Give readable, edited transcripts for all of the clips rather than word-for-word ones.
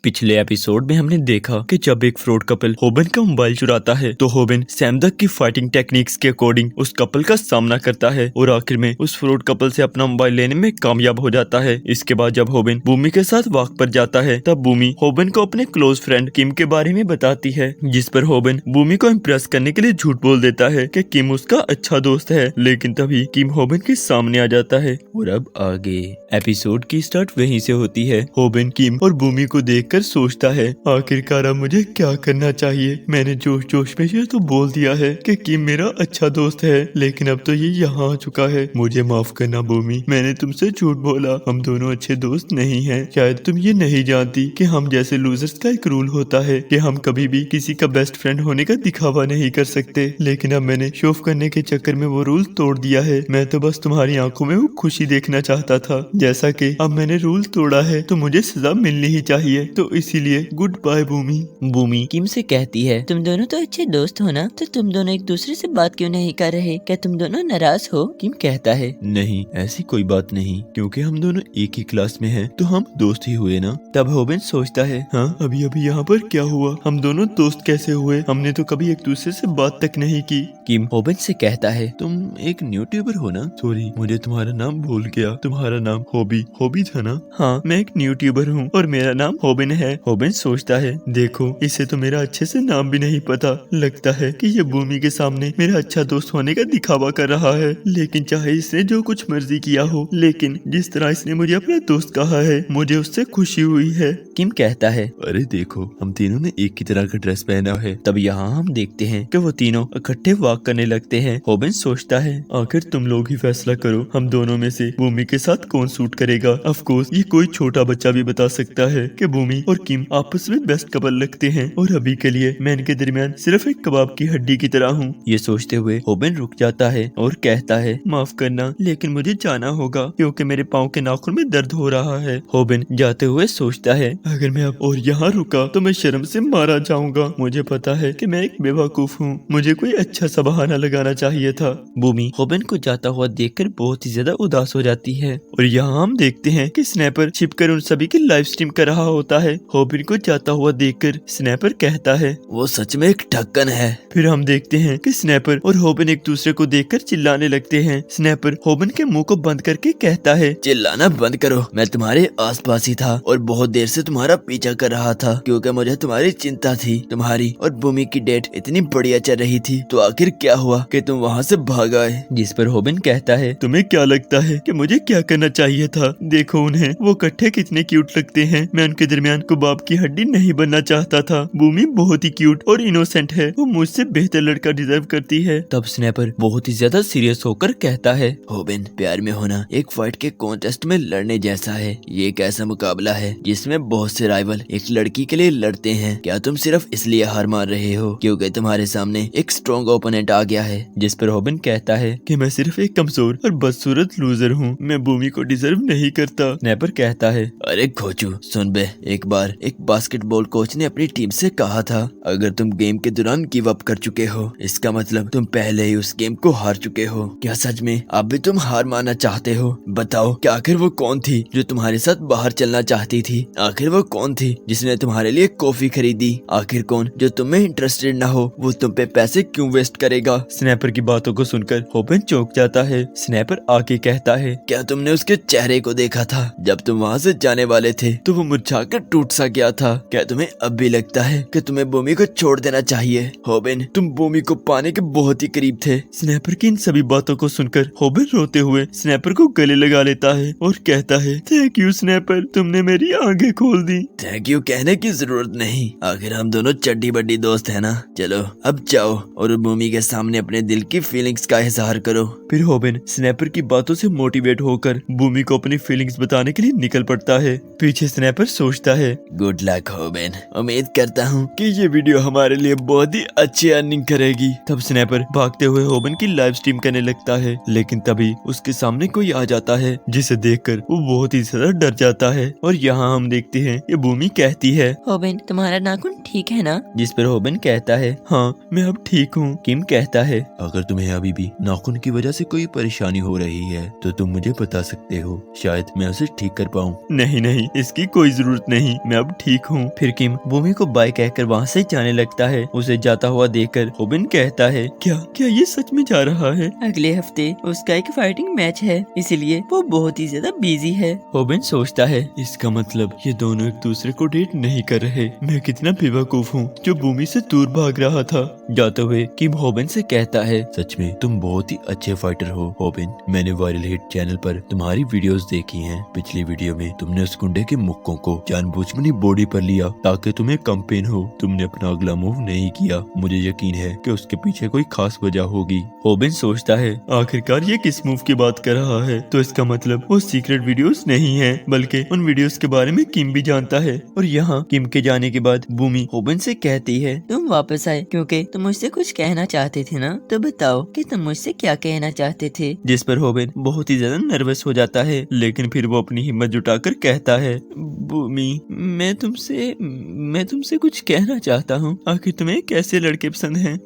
पिछले एपिसोड में हमने देखा कि जब एक फ्रॉड कपल होबन का मोबाइल चुराता है तो होबन सैमदक की फाइटिंग टेक्निक्स के अकॉर्डिंग उस कपल का सामना करता है और आखिर में उस फ्रॉड कपल से अपना मोबाइल लेने में कामयाब हो जाता है। इसके बाद जब होबन भूमि के साथ वॉक पर जाता है तब भूमि होबन को अपने क्लोज फ्रेंड किम के बारे में बताती है, जिस पर होबन भूमि को इम्प्रेस करने के लिए झूठ बोल देता है कि किम उसका अच्छा दोस्त है। लेकिन तभी किम होबन के सामने आ जाता है और अब आगे एपिसोड की स्टार्ट वहीं से होती है। होबन किम और भूमि को देखकर सोचता है, आखिरकार अब मुझे क्या करना चाहिए। मैंने जोश जोश में ये तो बोल दिया है कि किम मेरा अच्छा दोस्त है, लेकिन अब तो ये यहाँ आ चुका है। मुझे माफ करना भूमि, मैंने तुमसे झूठ बोला। हम दोनों अच्छे दोस्त नहीं हैं। शायद तुम ये नहीं जानती कि हम जैसे लूजर्स का एक रूल होता है कि हम कभी भी किसी का बेस्ट फ्रेंड होने का दिखावा नहीं कर सकते। लेकिन अब मैंने शो ऑफ करने के चक्कर में वो रूल तोड़ दिया है। मैं तो बस तुम्हारी आंखों में वो खुशी देखना चाहता था। जैसा कि अब मैंने रूल तोड़ा है तो मुझे सजा मिलनी ही चाहिए, तो इसीलिए गुड बाय भूमि। भूमि किम से कहती है, तुम दोनों तो अच्छे दोस्त हो ना, तो तुम दोनों एक दूसरे से बात क्यों नहीं कर रहे? क्या तुम दोनों नाराज हो? किम कहता है, नहीं ऐसी कोई बात नहीं, क्योंकि हम दोनों एक ही क्लास में हैं, तो हम दोस्त ही हुए ना। तब होबन सोचता है, हाँ अभी अभी यहाँ पर क्या हुआ, हम दोनों दोस्त कैसे हुए? हमने तो कभी एक दूसरे से बात तक नहीं की। किम होबन से कहता है, तुम एक यूट्यूबर हो ना? सॉरी मुझे तुम्हारा नाम भूल गया। तुम्हारा नाम होबी था ना? हाँ मैं एक यूट्यूबर हूँ और मेरा नाम होबन है। होबन सोचता है, देखो इसे तो मेरा अच्छे से नाम भी नहीं पता। लगता है कि ये भूमि के सामने मेरा अच्छा दोस्त होने का दिखावा कर रहा है। लेकिन चाहे इसने जो कुछ मर्जी किया हो, लेकिन जिस तरह इसने मुझे अपना दोस्त कहा है, मुझे उससे खुशी हुई है। किम कहता है, अरे देखो हम तीनों ने एक ही तरह का ड्रेस पहना है। तब यहाँ हम देखते हैं कि वो तीनों इकट्ठे वॉक करने लगते हैं। होबन सोचता है, आखिर तुम लोग ही फैसला करो, हम दोनों में से भूमि के साथ कौन सूट करेगा। ऑफ कोर्स ये कोई छोटा बच्चा भी बता सकता है कि भूमि और किम आपस में बेस्ट कपल लगते हैं, और अभी के लिए मैं इनके दरमियान सिर्फ एक कबाब की हड्डी की तरह हूँ। ये सोचते हुए होबन रुक जाता है और कहता है, माफ करना लेकिन मुझे जाना होगा क्योंकि मेरे पाँव के नाखून में दर्द हो रहा है। होबन जाते हुए सोचता है, अगर मैं अब और यहाँ रुका तो मैं शर्म से मारा जाऊंगा। मुझे पता है कि मैं एक बेवकूफ हूँ, मुझे कोई अच्छा सा बहाना लगाना चाहिए था। भूमि होबन को जाता हुआ देखकर बहुत ही ज्यादा उदास हो जाती है और यहाँ हम देखते हैं कि स्नैपर छिपकर उन सभी की लाइव स्ट्रीम कर रहा होता है। होबन को जाता हुआ देखकर स्नैपर कहता है, वो सच में एक ढक्कन है। फिर हम देखते हैं कि स्नैपर और होबन एक दूसरे को देखकर चिल्लाने लगते हैं। स्नैपर होबन के मुंह को बंद करके कहता है, चिल्लाना बंद करो, मैं तुम्हारे आसपास ही था और बहुत देर से तुम्हारा पीछा कर रहा था क्योंकि मुझे तुम्हारी चिंता थी। तुम्हारी और भूमि की डेट इतनी बढ़िया चल रही थी, तो आखिर क्या हुआ कि तुम वहाँ से भाग आए? जिस पर होबन कहता है, तुम्हें क्या लगता है कि मुझे क्या करना चाहिए था? देखो उन्हें, वो इकट्ठे कितने क्यूट लगते हैं। मैं उनके दरमियान कबाब की हड्डी नहीं बनना चाहता था। भूमि बहुत ही क्यूट और इनोसेंट है, वो मुझसे बेहतर लड़का डिजर्व करती है। तब स्नैपर बहुत ही ज्यादा सीरियस होकर कहता है, होबन प्यार में होना एक फाइट के कॉन्टेस्ट में लड़ने जैसा है। ये एक ऐसा मुकाबला है जिसमें बहुत से राइवल एक लड़की के लिए लड़ते हैं। क्या तुम सिर्फ इसलिए हार मान रहे हो क्योंकि तुम्हारे सामने एक स्ट्रॉन्ग ओपोनेंट आ गया है? जिस पर होबन कहता है कि मैं सिर्फ एक कमजोर और बदसूरत लूजर हूँ, मैं भूमि को डिजर्व नहीं करता। स्नैपर कहता है, अरे खोचू सुन बे, एक बार एक बास्केटबॉल कोच ने अपनी टीम से कहा था, अगर तुम गेम के दौरान गिव अप कर चुके हो इसका मतलब तुम पहले ही उस गेम को हार चुके हो। क्या सच में अब भी तुम हार मानना चाहते हो? बताओ कि आखिर वो कौन थी जो तुम्हारे साथ बाहर चलना चाहती थी? आखिर वो कौन थी जिसने तुम्हारे लिए कॉफी खरीदी? आखिर कौन जो तुम्हें इंटरेस्टेड ना हो वो तुम पे पैसे क्यों वेस्ट करेगा? स्नैपर की बातों को सुनकर होबन चौंक जाता है। स्नैपर आके कहता है, क्या तुमने उसके चेहरे को देखा था? जब तुम वहाँ से जाने वाले थे तो वो मुरझाकर टूट सा गया था। क्या तुम्हें अब भी लगता है कि तुम्हें भूमि को छोड़ देना चाहिए? होबन तुम भूमि को पाने के बहुत ही करीब थे। स्नैपर की इन सभी बातों को सुनकर होबन रोते हुए स्नैपर को गले लगा लेता है और कहता है, थैंक यू स्नैपर, तुमने मेरी आंखें खोल दी। थैंक यू कहने की जरूरत नहीं, आखिर हम दोनों चड्डी बड्डी दोस्त है ना। चलो अब जाओ और भूमि के सामने अपने दिल की फीलिंग्स का इजहार करो। फिर होबन स्नैपर की बातों से मोटिवेट होकर भूमि को अपनी फीलिंग्स बताने के लिए निकल पड़ता है। पीछे स्नैपर सोचता है, गुड लक होबन, उम्मीद करता हूँ कि ये वीडियो हमारे लिए बहुत ही अच्छी अर्निंग करेगी। तब स्नैपर भागते हुए होबन की लाइव स्ट्रीम करने लगता है, लेकिन तभी उसके सामने कोई आ जाता है जिसे देखकर वो बहुत ही ज्यादा डर जाता है। और यहाँ हम देखते हैं ये भूमि कहती है, होबन तुम्हारा नाखून ठीक है ना? जिस पर होबन कहता है, हाँ मैं अब ठीक हूँ। किम कहता है, अगर तुम्हें अभी भी नाखून की वजह से कोई परेशानी हो रही है तो तुम मुझे बता सकते हो, शायद मैं उसे ठीक कर पाऊँ। नहीं नहीं इसकी कोई जरूरत नहीं, नहीं, मैं अब ठीक हूँ। फिर किम भूमि को बाय कहकर वहाँ से जाने लगता है। उसे जाता हुआ देखकर होबिन कहता है, क्या क्या ये सच में जा रहा है? अगले हफ्ते उसका एक फाइटिंग मैच है, इसीलिए वो बहुत ही ज्यादा बिजी है। होबिन सोचता है, इसका मतलब ये दोनों एक दूसरे को डेट नहीं कर रहे। मैं कितना बेवकूफ हूँ जो भूमि से दूर भाग रहा था। जाते हुए किम होबिन से कहता है, सच में तुम बहुत ही अच्छे फाइटर हो होबिन। मैंने वायरल हिट चैनल पर तुम्हारी वीडियोस देखी हैं। पिछली वीडियो में तुमने उस गुंडे के मुक्कों को जानबूझ अपनी बॉडी पर लिया ताकि तुम्हें कम पेन हो। तुमने अपना अगला मूव नहीं किया। मुझे यकीन है कि उसके पीछे कोई खास वजह होगी। होबिन सोचता है, आखिरकार ये किस मूव की बात कर रहा है? तो इसका मतलब वो सीक्रेट वीडियोस नहीं है, बल्कि उन वीडियोस के बारे में किम भी जानता है। और यहाँ किम के जाने के बाद भूमि होबिन से कहती है, तुम वापस आए क्योंकि तुम मुझसे कुछ कहना चाहते थे ना, तो बताओ कि तुम मुझसे क्या कहना चाहते थे। जिस पर होबिन बहुत ही ज्यादा नर्वस हो जाता है, लेकिन फिर वो अपनी हिम्मत जुटाकर कहता है, भूमि मैं तुमसे कुछ कहना चाहता हूँ। आखिर तुम्हें कैसे लड़के पसंद हैं?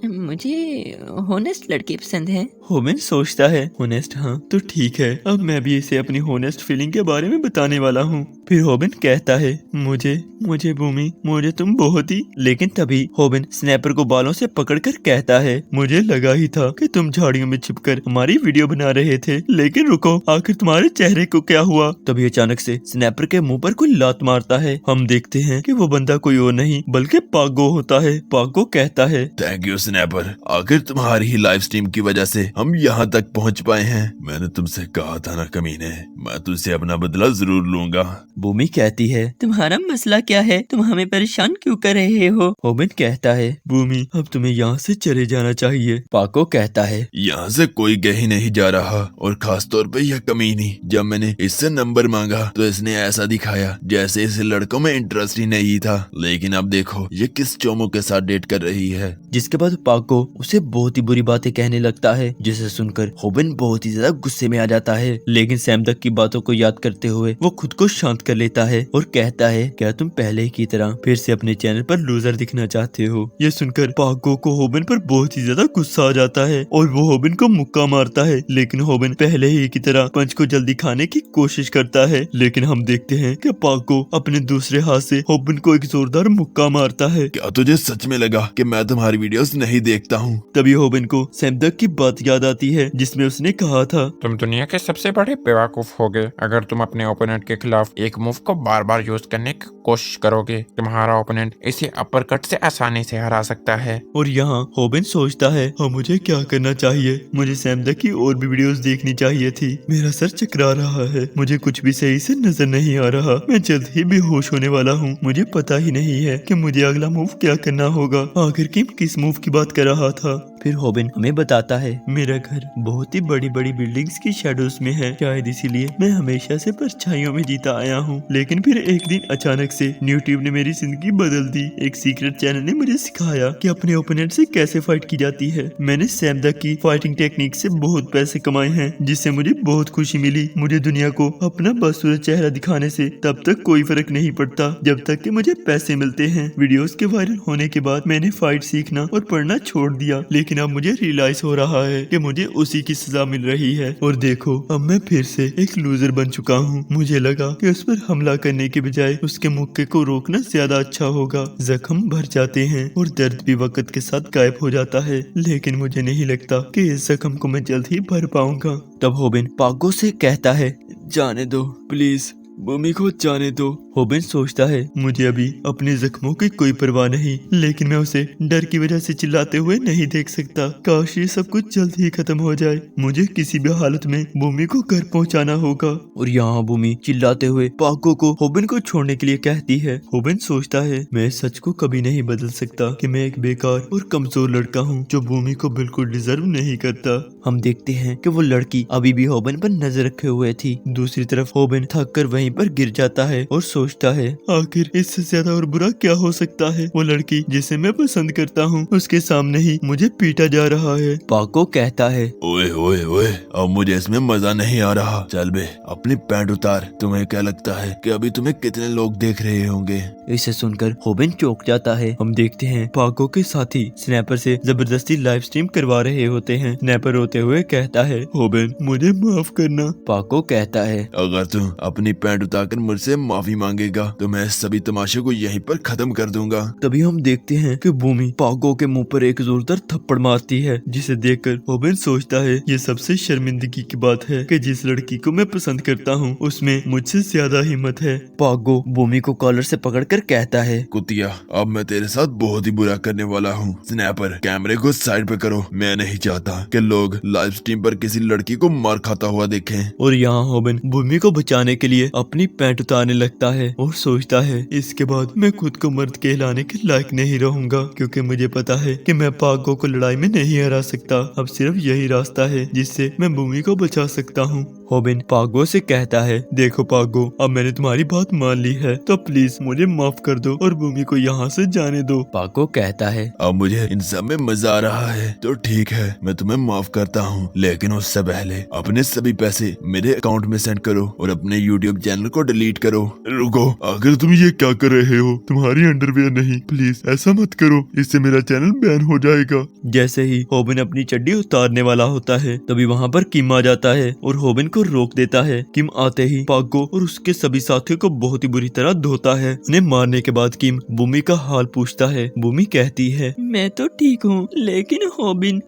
मुझे होनेस्ट लड़के पसंद हैं। होबिन सोचता है, होनेस्ट, हाँ तो ठीक है। अब मैं भी इसे अपनी होनेस्ट फीलिंग के बारे में बताने वाला हूँ। फिर होबिन कहता है, मुझे भूमि, मुझे तुम बहुत ही। लेकिन तभी होबिन स्नैपर को बालों से पकड़कर कहता है, मुझे लगा ही था कि तुम झाड़ियों में छिपकर हमारी वीडियो बना रहे थे। लेकिन रुको, आखिर तुम्हारे चेहरे को क्या हुआ? तभी अचानक से स्नैपर के मुंह पर कोई लात मारता है। हम देखते हैं कि वो बंदा कोई और नहीं बल्कि पागो होता है। पागो कहता है, थैंक यू स्नैपर, आखिर तुम्हारी ही लाइव स्ट्रीम की वजह से हम यहाँ तक पहुँच पाए हैं। मैंने तुमसे कहा था ना कमीने, मैं तुझसे अपना बदला जरूर लूंगा। भूमि कहती है, तुम्हारा मसला क्या है? तुम हमें परेशान क्यों कर रहे हो? होबिन कहता है, भूमि अब तुम्हें यहाँ से चले जाना चाहिए। पाको कहता है, यहाँ से कोई कहीं नहीं जा रहा, और खास तौर पे यह कमीनी। जब मैंने इससे नंबर मांगा तो इसने ऐसा दिखाया जैसे इसे लड़कों में इंटरेस्ट ही नहीं था। लेकिन अब देखो ये किस चोमो के साथ डेट कर रही है। जिसके बाद पाको उसे बहुत ही बुरी बातें कहने लगता है, जिसे सुनकर होबिन बहुत ही ज्यादा गुस्से में आ जाता है। लेकिन सैमदक की बातों को याद करते हुए वो खुद को शांत कर लेता है और कहता है, क्या तुम पहले की तरह फिर से अपने चैनल पर लूजर दिखना चाहते हो? ये सुनकर पाको को होबिन पर बहुत ही ज्यादा गुस्सा आ जाता है और वो होबिन को मुक्का मारता है। लेकिन होबिन पहले ही की तरह पंच को जल्दी खाने की कोशिश करता है। लेकिन हम देखते हैं कि पाको अपने दूसरे हाथ से होबिन को एक जोरदार मुक्का मारता है। क्या तुझे सच में लगा कि मैं तुम्हारी वीडियोस नहीं देखता हूँ? तभी होबिन को सैमदक की बात याद आती है जिसमें उसने कहा था, तुम दुनिया के सबसे बड़े बेवकूफ होगे अगर तुम अपने ओपोनेंट के खिलाफ एक मूव को बार बार यूज करने की कोशिश करोगे। तुम्हारा ओपोनेंट इसे अपर कट से आसानी से हरा सकता है। और यहाँ होबिन सोचता है, हाँ मुझे क्या करना चाहिए? मुझे सैमदक की और भी वीडियोस देखनी चाहिए थी। मेरा सर चकरा रहा है, मुझे कुछ भी सही से नजर नहीं आ रहा। मैं जल्द ही बेहोश होने वाला हूँ। मुझे पता ही नहीं है कि मुझे अगला मूव क्या करना होगा। आखिर किम किस मूव की बात कर रहा था? फिर होबिन हमें बताता है, मेरा घर बहुत ही बड़ी बड़ी बिल्डिंग्स की शैडोज में है, शायद इसीलिए मैं हमेशा से परछाइयों में जीता आया हूँ। लेकिन फिर एक दिन अचानक से यूट्यूब ने मेरी जिंदगी बदल दी। एक सीक्रेट चैनल ने मुझे सिखाया कि अपने ओपोनेंट से कैसे फाइट की जाती है। मैंने सैमदक की फाइटिंग टेक्निक से बहुत पैसे कमाए हैं, जिससे मुझे बहुत खुशी मिली। मुझे दुनिया को अपना बदसूरत चेहरा दिखाने से तब तक कोई फर्क नहीं पड़ता जब तक कि मुझे पैसे मिलते हैं। वीडियोस के वायरल होने के बाद मैंने फाइट सीखना और पढ़ना छोड़ दिया, लेकिन अब मुझे रियलाइज हो रहा है कि मुझे उसी की सजा मिल रही है। और देखो अब मैं फिर से एक लूजर बन चुका हूँ। मुझे लगा कि उस पर हमला करने के बजाय उसके मुक्के को रोकना ज्यादा अच्छा होगा। जख्म भर जाते हैं और दर्द भी वक्त के साथ गायब हो जाता है, लेकिन मुझे नहीं लगता कि इस जख्म को मैं जल्द ही भर पाऊंगा। तब होबिन पागो से कहता है, जाने दो प्लीज, भूमि को जाने दो। होबिन सोचता है, मुझे अभी अपने जख्मों की कोई परवाह नहीं, लेकिन मैं उसे डर की वजह से चिल्लाते हुए नहीं देख सकता। काश ये सब कुछ जल्द ही खत्म हो जाए। मुझे किसी भी हालत में भूमि को घर पहुंचाना होगा। और यहाँ भूमि चिल्लाते हुए पाको को होबिन को छोड़ने के लिए कहती है। होबिन सोचता है, मैं सच को कभी नहीं बदल सकता कि मैं एक बेकार और कमजोर लड़का हूँ जो भूमि को बिल्कुल डिजर्व नहीं करता। हम देखते हैं कि वो लड़की अभी भी होबिन पर नजर रखे हुए थी। दूसरी तरफ होबिन थक कर वहीं पर गिर जाता है और सोचता है, आखिर इससे ज्यादा और बुरा क्या हो सकता है? वो लड़की जिसे मैं पसंद करता हूँ उसके सामने ही मुझे पीटा जा रहा है। पाको कहता है, ओए ओए ओए, अब मुझे इसमें मजा नहीं आ रहा। चल बे अपनी पैंट उतार। तुम्हें क्या लगता है कि अभी तुम्हें कितने लोग देख रहे होंगे? इसे सुनकर होबिन चौंक जाता है। हम देखते हैं पाको के साथी स्नैपर से जबरदस्ती लाइव स्ट्रीम करवा रहे होते हैं। स्नैपर रोते हुए कहता है, होबिन मुझे माफ करना। पाको कहता है, अगर तुम अपनी पैंट उतारकर मुझसे माफी मांगे मांगेगा तो मैं इस सभी तमाशे को यहीं पर खत्म कर दूंगा। तभी हम देखते हैं कि भूमि पागो के मुंह पर एक जोरदार थप्पड़ मारती है, जिसे देखकर ओवेन सोचता है ये सबसे शर्मिंदगी की बात है कि जिस लड़की को मैं पसंद करता हूँ उसमें मुझसे ज्यादा हिम्मत है। पागो भूमि को कॉलर से पकड़कर कहता है, कुतिया, अब मैं तेरे साथ बहुत ही बुरा करने वाला हूँ। स्नैपर, कैमरे को साइड पे करो। मैं नहीं चाहता कि लोग लाइव स्ट्रीम पर किसी लड़की को मार खाता हुआ देखें। और यहाँ ओवेन भूमि को बचाने के लिए अपनी पैंट उतारने लगता है और सोचता है इसके बाद मैं खुद को मर्द कहलाने के लायक नहीं रहूंगा, क्योंकि मुझे पता है कि मैं पागो को लड़ाई में नहीं हरा सकता। अब सिर्फ यही रास्ता है जिससे मैं भूमि को बचा सकता हूँ। ओवेन पागो से कहता है, देखो पागो, अब मैंने तुम्हारी बात मान ली है तो प्लीज मुझे माफ कर दो और भूमि को यहाँ से जाने दो। पागो कहता है, अब मुझे इन सब में मजा आ रहा है तो ठीक है, मैं तुम्हें माफ करता हूँ, लेकिन उससे पहले अपने सभी पैसे मेरे अकाउंट में सेंड करो और अपने YouTube चैनल को डिलीट करो। रुको, अगर तुम ये क्या कर रहे हो? तुम्हारी अंडरवियर नहीं, प्लीज ऐसा मत करो, इससे मेरा चैनल बैन हो जाएगा। जैसे ही ओवेन अपनी चड्डी उतारने वाला होता है तभी वहाँ पर किम आ जाता है और ओवेन को रोक देता है। किम आते ही पागो और उसके सभी साथियों को बहुत ही बुरी तरह धोता है। उन्हें मारने के बाद किम भूमि का हाल पूछता है। भूमि कहती है, मैं तो ठीक हूँ, लेकिन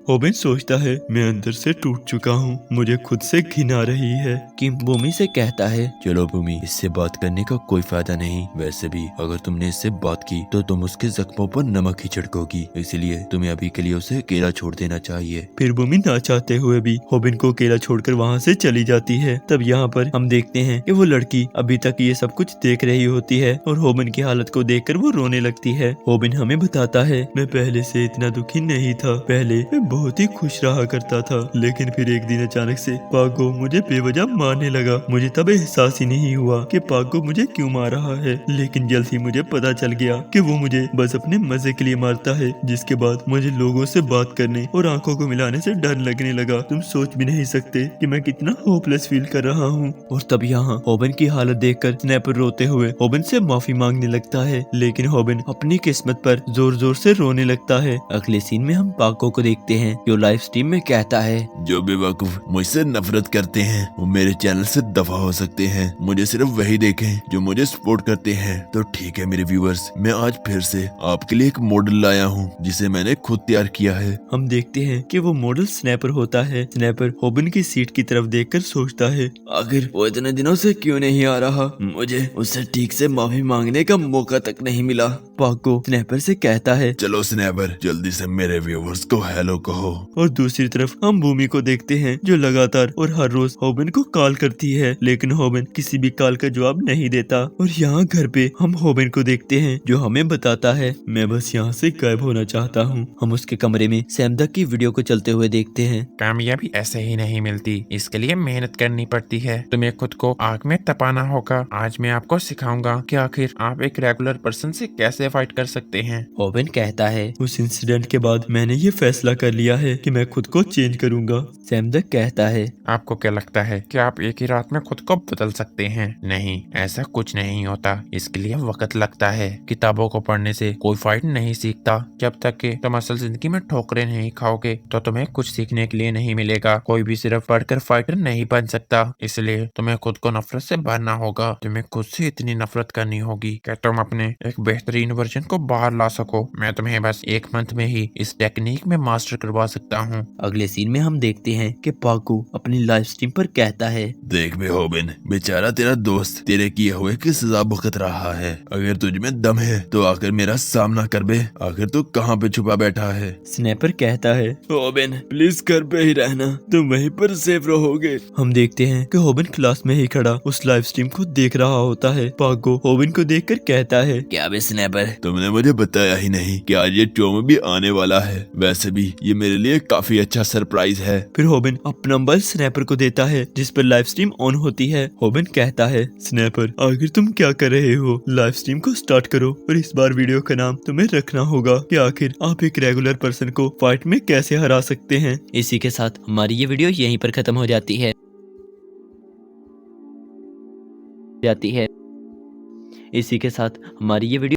ओवेन सोचता है मैं अंदर से टूट चुका हूँ, मुझे खुद से घिन आ रही है। किम भूमि से कहता है, चलो भूमि, इससे बात करने का कोई फायदा नहीं। वैसे भी अगर तुमने इससे बात की तो तुम उसके जख्मों पर नमक ही छिड़कोगी, इसलिए तुम्हें अभी के लिए उसे अकेला छोड़ देना चाहिए। फिर भूमि ना चाहते हुए भी ओवेन को अकेला छोड़कर वहाँ से चली जाती है। तब यहाँ पर हम देखते हैं कि वो लड़की अभी तक ये सब कुछ देख रही होती है और ओवेन की हालत को देखकर वो रोने लगती है। ओवेन हमें बताता है, मैं पहले से इतना दुखी नहीं था, पहले मैं बहुत ही खुश रहा करता था, लेकिन फिर एक दिन अचानक से पागो मुझे बेवजह मारने लगा। मुझे तब एहसास ही नहीं हुआ कि पागो मुझे क्यों मार रहा है, लेकिन जल्द ही मुझे पता चल गया कि वो मुझे बस अपने मजे के लिए मारता है। जिसके बाद मुझे लोगों से बात करने और आंखों को मिलाने से डर लगने लगा। तुम सोच भी नहीं सकते कि मैं कितना होपलेस फील कर रहा हूँ। और तब यहाँ ओवेन की हालत देखकर स्नैपर रोते हुए ओवेन से माफी मांगने लगता है, लेकिन ओवेन अपनी किस्मत पर जोर जोर से रोने लगता है। अगले सीन में हम पागो को देखते हैं जो लाइव स्ट्रीम में कहता है, जो बेवकूफ मुझसे नफरत करते हैं वो मेरे चैनल से दफा हो सकते हैं, मुझे सिर्फ वही देखें जो मुझे सपोर्ट करते हैं। तो ठीक है मेरे व्यूअर्स, मैं आज फिर से आपके लिए एक मॉडल लाया हूँ जिसे मैंने खुद तैयार किया है। हम देखते हैं कि वो मॉडल स्नैपर होता है। स्नैपर ओवेन की सीट की तरफ देखकर सोचता है, आखिर वो इतने दिनों से क्यों नहीं आ रहा, मुझे उससे ठीक से माफी मांगने का मौका तक नहीं मिला। पागो स्नैपर से कहता है, चलो स्नैपर, जल्दी से मेरे व्यूअर्स को हेलो कहो। और दूसरी तरफ हम भूमि को देखते हैं जो लगातार और हर रोज ओवेन को कॉल करती है, लेकिन ओवेन किसी भी कॉल का जवाब नहीं देता। और यहाँ घर पे हम ओवेन को देखते हैं जो हमें बताता है, मैं बस यहाँ से गायब होना चाहता हूँ। हम उसके कमरे में सैमदक की वीडियो को चलते हुए देखते हैं। कामयाबी ऐसे ही नहीं मिलती, इसके लिए मेहनत करनी पड़ती है। तुम्हें खुद को आग में तपाना होगा। आज मैं आपको सिखाऊंगा कि आखिर आप एक रेगुलर पर्सन से कैसे फाइट कर सकते हैं। ओवेन कहता है, उस इंसिडेंट के बाद मैंने ये फैसला कर लिया है कि मैं खुद को चेंज करूंगा। सैमदक कहता है, आपको क्या लगता है कि आप एक ही रात में खुद को बदल सकते हैं? नहीं, ऐसा कुछ नहीं होता, इसके लिए वक्त लगता है। किताबों को पढ़ने से कोई फाइट नहीं सीखता। जब तक कि तुम असल जिंदगी में ठोकरें नहीं खाओगे तो तुम्हें कुछ सीखने के लिए नहीं मिलेगा। कोई भी सिर्फ पढ़कर फाइटर नहीं बन सकता, इसलिए तुम्हें खुद को नफरत से भरना होगा। तुम्हें खुद से इतनी नफरत करनी होगी कि तुम अपने एक बेहतरीन वर्जन को बाहर ला सको। मैं तुम्हें बस 1 मंथ में ही इस टेक्निक में मास्टर करवा सकता हूँ। अगले सीन में हम देखते हैं कि पागो अपनी लाइव स्ट्रीम पर कहता है, देख बे ओवेन, बेचारा तेरा दोस्त तेरे किए हुए की सजा भुगत रहा है। अगर तुझ में दम है तो आकर मेरा सामना कर बे। आखिर तू कहाँ पे छुपा बैठा है? स्नैपर कहता है, ओवेन प्लीज घर पे ही रहना, तुम वहीं पर सेफ रहोगे। हम देखते हैं कि ओवेन क्लास में ही खड़ा उस लाइव स्ट्रीम को देख रहा होता है। पागो ओवेन को देखकर कहता है, क्या बे स्नैपर, तुमने मुझे बताया ही नहीं कि आज ये चोमो भी आने वाला है। वैसे भी ये मेरे लिए काफी अच्छा सरप्राइज है। फिर ओवेन अपना मोबाइल स्नैपर को देता है जिस पर लाइव स्ट्रीम ऑन होती है। ओवेन कहता है, स्नैपर आखिर तुम क्या कर रहे हो, लाइव स्ट्रीम को स्टार्ट करो और इस बार वीडियो का नाम तुम्हें रखना होगा कि आखिर आप एक रेगुलर पर्सन को फाइट में कैसे हरा सकते हैं। इसी के साथ हमारी ये वीडियो यहीं पर खत्म हो जाती है। इसी के साथ हमारी ये वीडियो